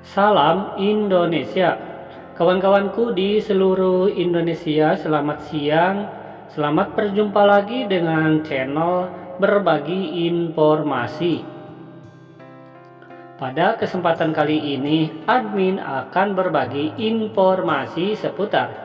Salam Indonesia. Kawan-kawanku di seluruh Indonesia, selamat siang. Selamat berjumpa lagi dengan channel Berbagi Informasi. Pada kesempatan kali ini, admin akan berbagi informasi seputar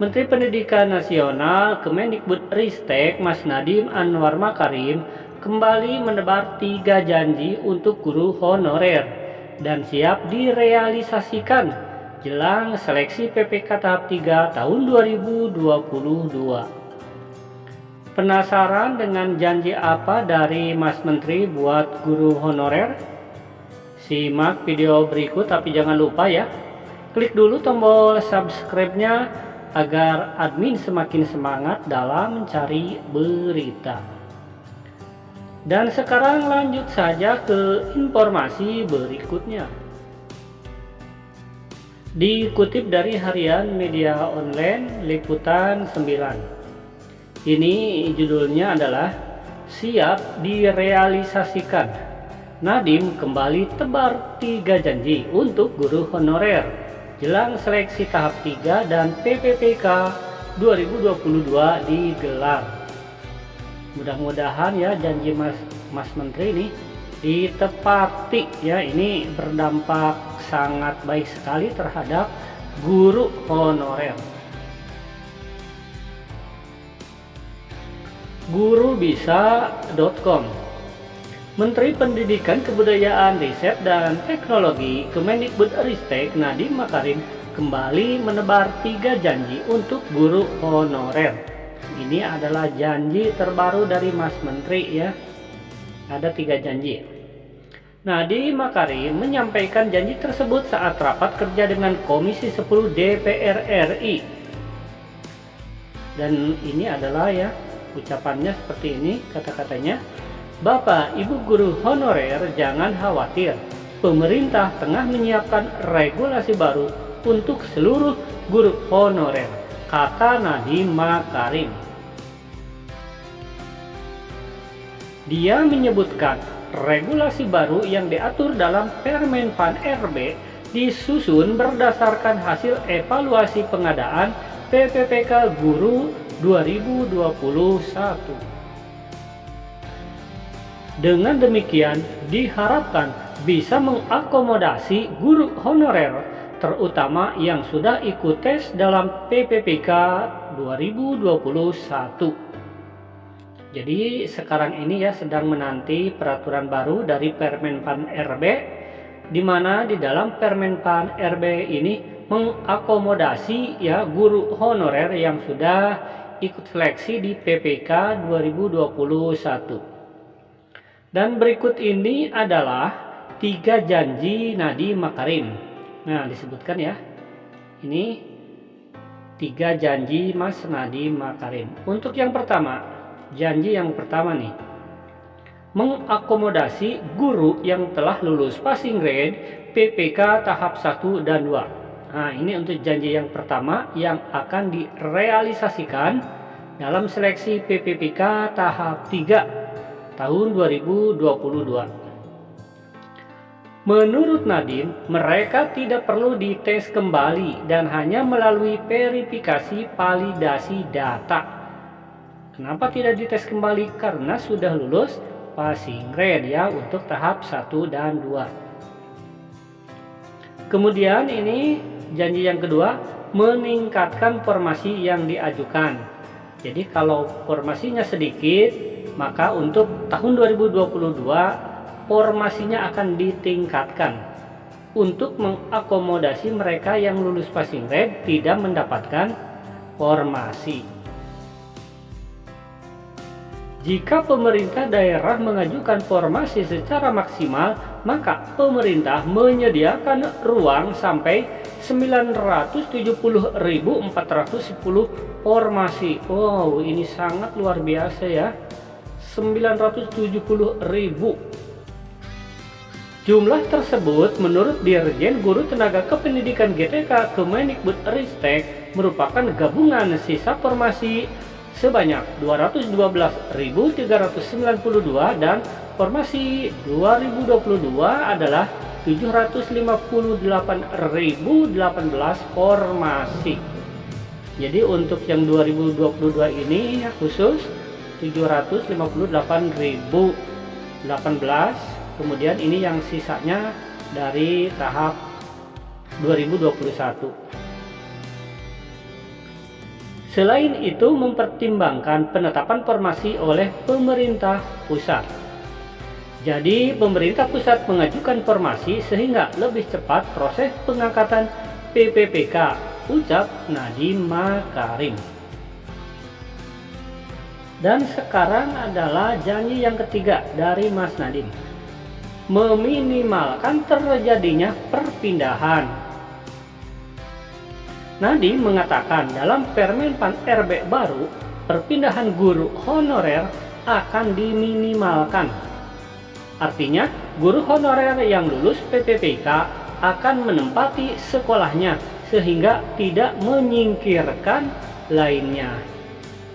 Menteri Pendidikan Nasional Kemendikbudristek Mas Nadiem Anwar Makarim kembali menebar 3 janji untuk guru honorer dan siap direalisasikan jelang seleksi PPK tahap 3 tahun 2022. Penasaran dengan janji apa dari Mas Menteri buat guru honorer? Simak video berikut, tapi jangan lupa ya, klik dulu tombol subscribe-nya agar admin semakin semangat dalam mencari berita. Dan sekarang lanjut saja ke informasi berikutnya. Dikutip dari harian media online Liputan 9. Ini judulnya adalah Siap Direalisasikan. Nadiem kembali tebar 3 janji untuk guru honorer jelang seleksi tahap 3 dan PPPK 2022 digelar. Mudah-mudahan ya janji Mas Menteri ini ditepati ya. Ini berdampak sangat baik sekali terhadap guru honorer. Gurubisa.com. Menteri Pendidikan Kebudayaan Riset dan Teknologi Kemendikbudristek Nadiem Makarim kembali menebar 3 janji untuk guru honorer. Ini adalah janji terbaru dari Mas Menteri ya. Ada 3 janji. Nadiem Makarim menyampaikan janji tersebut saat rapat kerja dengan Komisi 10 DPR RI. Dan ini adalah ya ucapannya seperti ini, kata-katanya. Bapak Ibu guru honorer jangan khawatir. Pemerintah tengah menyiapkan regulasi baru untuk seluruh guru honorer, kata Nadiem Makarim. Dia menyebutkan regulasi baru yang diatur dalam Permenpan RB disusun berdasarkan hasil evaluasi pengadaan PPPK Guru 2021. Dengan demikian diharapkan bisa mengakomodasi guru honorer terutama yang sudah ikut tes dalam PPPK 2021. Jadi sekarang ini ya sedang menanti peraturan baru dari Permenpan RB, di mana di dalam Permenpan RB ini mengakomodasi ya guru honorer yang sudah ikut seleksi di PPK 2021. Dan berikut ini adalah 3 janji Nadiem Makarim. Nah, disebutkan ya. Ini 3 janji Mas Nadiem Makarim. Untuk yang pertama, janji yang pertama nih. Mengakomodasi guru yang telah lulus passing grade PPK tahap 1 dan 2. Nah, ini untuk janji yang pertama yang akan direalisasikan dalam seleksi PPPK tahap 3 tahun 2022. Menurut Nadiem, mereka tidak perlu dites kembali dan hanya melalui verifikasi validasi data. Kenapa tidak dites kembali? Karena sudah lulus passing grade ya untuk tahap 1 dan 2. Kemudian ini janji yang kedua, meningkatkan formasi yang diajukan. Jadi kalau formasinya sedikit, maka untuk tahun 2022 formasinya akan ditingkatkan untuk mengakomodasi mereka yang lulus passing grade tidak mendapatkan formasi. Jika pemerintah daerah mengajukan formasi secara maksimal, maka pemerintah menyediakan ruang sampai 970.410 formasi. Wow, ini sangat luar biasa ya. 970.000. Jumlah tersebut menurut Dirjen Guru Tenaga Kependidikan GTK Kemendikbudristek merupakan gabungan sisa formasi sebanyak 212.392 dan formasi 2022 adalah 758.018 formasi. Jadi untuk yang 2022 ini ya khusus 758.018, kemudian ini yang sisanya dari tahap 2021. Selain itu, mempertimbangkan penetapan formasi oleh pemerintah pusat. Jadi pemerintah pusat mengajukan formasi sehingga lebih cepat proses pengangkatan PPPK, ucap Nadiem Makarim. Dan sekarang adalah janji yang ketiga dari Mas Nadiem, meminimalkan terjadinya perpindahan. Nadiem mengatakan dalam Permen Pan RB baru, perpindahan guru honorer akan diminimalkan. Artinya, guru honorer yang lulus PPPK akan menempati sekolahnya sehingga tidak menyingkirkan lainnya.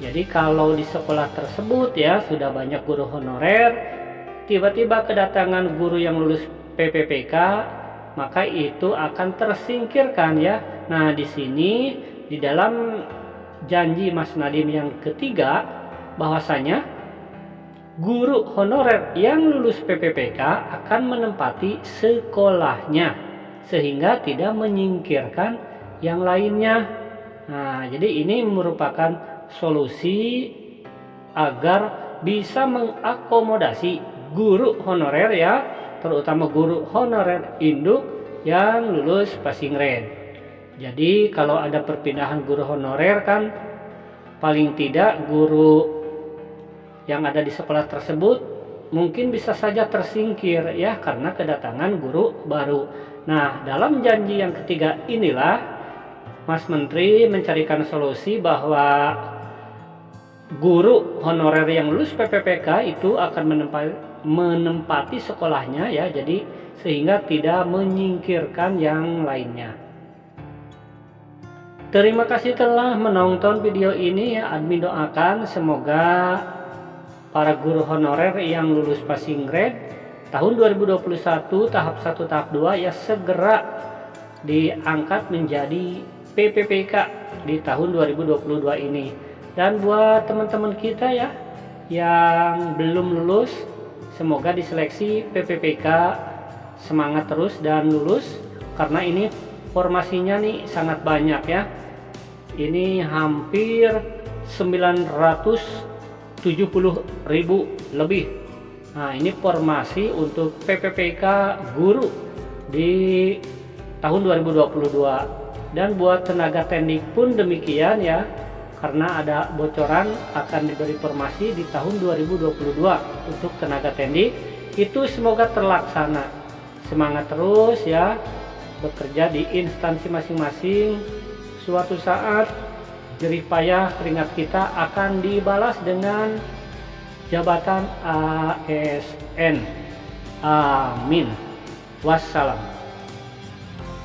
Jadi kalau di sekolah tersebut ya sudah banyak guru honorer, tiba-tiba kedatangan guru yang lulus PPPK, maka itu akan tersingkirkan ya. Nah, di sini di dalam janji Mas Nadiem yang ketiga bahwasanya guru honorer yang lulus PPPK akan menempati sekolahnya sehingga tidak menyingkirkan yang lainnya. Nah, jadi ini merupakan solusi agar bisa mengakomodasi guru honorer ya, terutama guru honorer induk yang lulus passing grade. Jadi kalau ada perpindahan guru honorer kan paling tidak guru yang ada di sekolah tersebut mungkin bisa saja tersingkir ya karena kedatangan guru baru. Nah, dalam janji yang ketiga inilah Mas Menteri mencarikan solusi bahwa guru honorer yang lulus PPPK itu akan menempati sekolahnya ya, jadi sehingga tidak menyingkirkan yang lainnya. Terima kasih telah menonton video ini ya. Admin doakan semoga para guru honorer yang lulus passing grade tahun 2021 tahap 1 tahap 2 ya segera diangkat menjadi PPPK di tahun 2022 ini. Dan buat teman-teman kita ya yang belum lulus, semoga diseleksi PPPK, semangat terus dan lulus karena ini formasinya nih sangat banyak ya. Ini hampir 970.000 lebih. Nah, ini formasi untuk PPPK guru di tahun 2022. Dan buat tenaga teknik pun demikian ya, karena ada bocoran akan diberi formasi di tahun 2022 untuk tenaga teknik. Itu semoga terlaksana. Semangat terus ya, bekerja di instansi masing-masing. Suatu saat jerih payah keringat kita akan dibalas dengan jabatan ASN. Amin. Wassalam.